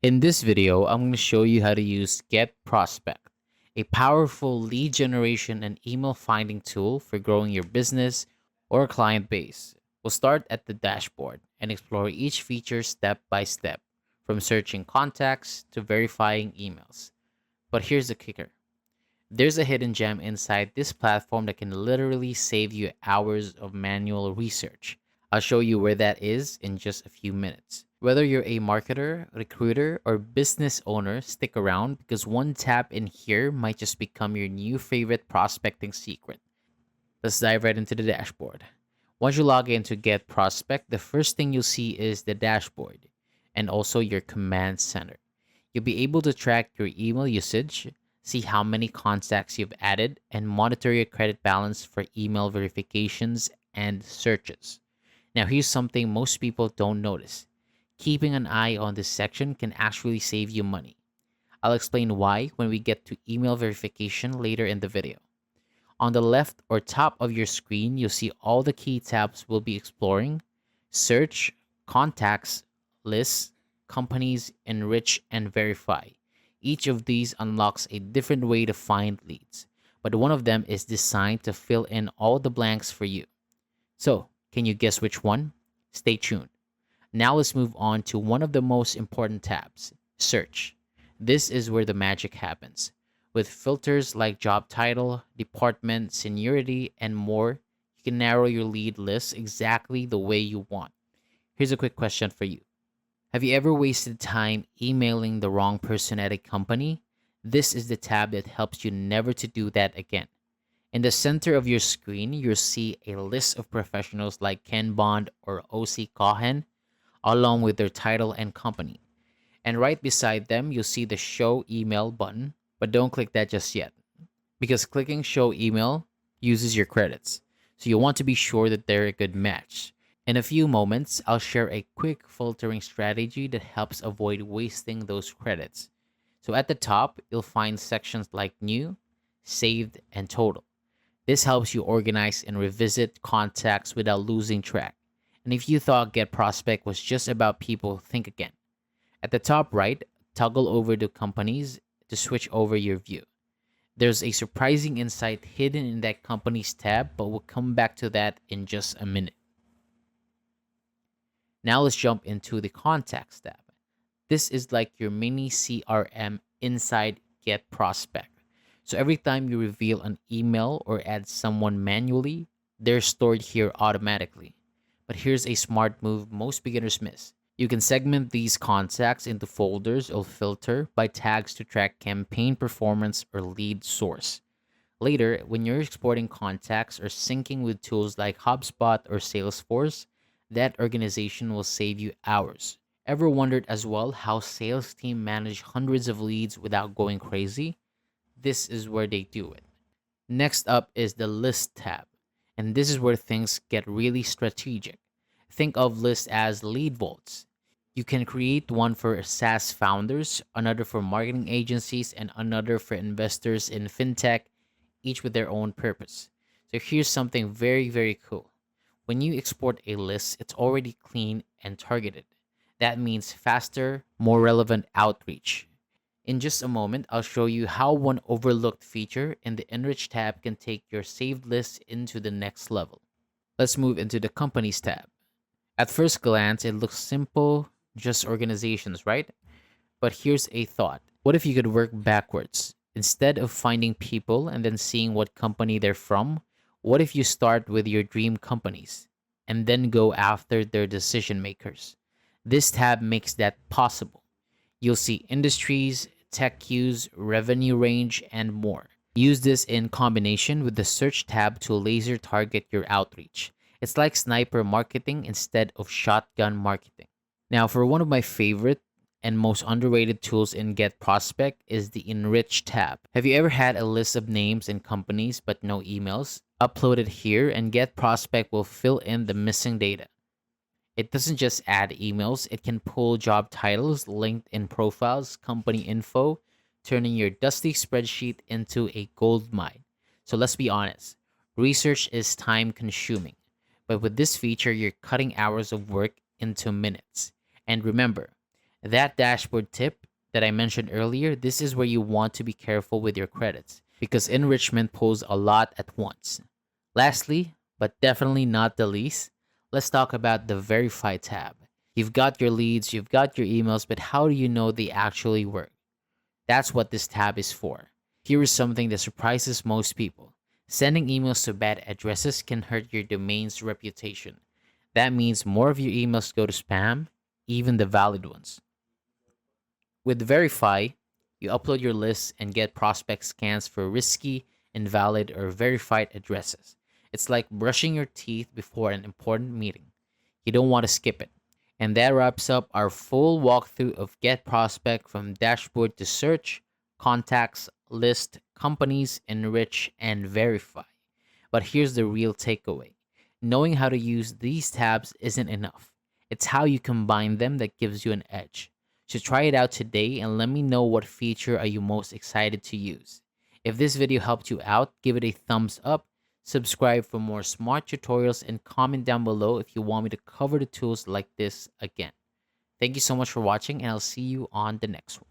In this video, I'm going to show you how to use Getprospect, a powerful lead generation and email finding tool for growing your business or client base. We'll start at the dashboard and explore each feature step by step, from searching contacts to verifying emails. But here's the kicker. There's a hidden gem inside this platform that can literally save you hours of manual research. I'll show you where that is in just a few minutes. Whether you're a marketer, recruiter, or business owner, stick around because one tap in here might just become your new favorite prospecting secret. Let's dive right into the dashboard. Once you log in to Get Prospect, the first thing you'll see is the dashboard and also your command center. You'll be able to track your email usage, see how many contacts you've added, and monitor your credit balance for email verifications and searches. Now, here's something most people don't notice. Keeping an eye on this section can actually save you money. I'll explain why when we get to email verification later in the video. On the left or top of your screen, you'll see all the key tabs we'll be exploring: search, contacts, lists, companies, enrich, and verify. Each of these unlocks a different way to find leads, but one of them is designed to fill in all the blanks for you. So, can you guess which one? Stay tuned. Now let's move on to one of the most important tabs: search. This is where the magic happens. With filters like job title, department, seniority, and more, you can narrow your lead list exactly the way you want. Here's a quick question for you. Have you ever wasted time emailing the wrong person at a company? This is the tab that helps you never to do that again. In the center of your screen, you'll see a list of professionals like Ken Bond or OC Cohen, along with their title and company. And right beside them, you'll see the Show Email button, but don't click that just yet, because clicking Show Email uses your credits. So you want to be sure that they're a good match. In a few moments, I'll share a quick filtering strategy that helps avoid wasting those credits. So at the top, you'll find sections like New, Saved, and Total. This helps you organize and revisit contacts without losing track. And if you thought Get Prospect was just about people, think again. At the top right, toggle over to companies to switch over your view. There's a surprising insight hidden in that companies tab, but we'll come back to that in just a minute. Now let's jump into the contacts tab. This is like your mini CRM inside Get Prospect. So every time you reveal an email or add someone manually, they're stored here automatically. But here's a smart move most beginners miss. You can segment these contacts into folders or filter by tags to track campaign performance or lead source. Later, when you're exporting contacts or syncing with tools like HubSpot or Salesforce, that organization will save you hours. Ever wondered as well how sales team manage hundreds of leads without going crazy? This is where they do it. Next up is the list tab, and this is where things get really strategic. Think of lists as lead vaults. You can create one for SaaS founders, another for marketing agencies, and another for investors in fintech, each with their own purpose. So here's something very, very cool. When you export a list, it's already clean and targeted. That means faster, more relevant outreach. In just a moment, I'll show you how one overlooked feature in the Enrich tab can take your saved list into the next level. Let's move into the Companies tab. At first glance, it looks simple, just organizations, right? But here's a thought. What if you could work backwards? Instead of finding people and then seeing what company they're from, what if you start with your dream companies and then go after their decision makers? This tab makes that possible. You'll see industries, tech cues, revenue range, and more. Use this in combination with the search tab to laser target your outreach. It's like sniper marketing instead of shotgun marketing. Now, for one of my favorite and most underrated tools in Get Prospect is the Enrich tab. Have you ever had a list of names and companies but no emails? Upload it here and Get Prospect will fill in the missing data. It doesn't just add emails, it can pull job titles, LinkedIn profiles, company info, turning your dusty spreadsheet into a gold mine. So let's be honest, research is time consuming. But with this feature, you're cutting hours of work into minutes. And remember, That dashboard tip that I mentioned earlier, this is where you want to be careful with your credits because enrichment pulls a lot at once. Lastly, but definitely not the least, let's talk about the Verify tab. You've got your leads, you've got your emails, but how do you know they actually work? That's what this tab is for. Here is something that surprises most people. Sending emails to bad addresses can hurt your domain's reputation. That means more of your emails go to spam, even the valid ones. With Verify, you upload your list and get prospect scans for risky, invalid, or verified addresses. It's like brushing your teeth before an important meeting. You don't want to skip it. And that wraps up our full walkthrough of Get Prospect from dashboard to search, contacts, list, companies, enrich, and verify. But here's the real takeaway: knowing how to use these tabs isn't enough. It's how you combine them that gives you an edge. So try it out today and let me know what feature are you most excited to use. If this video helped you out, give it a thumbs up, subscribe for more smart tutorials, and comment down below if you want me to cover the tools like this again. Thank you so much for watching, and I'll see you on the next one.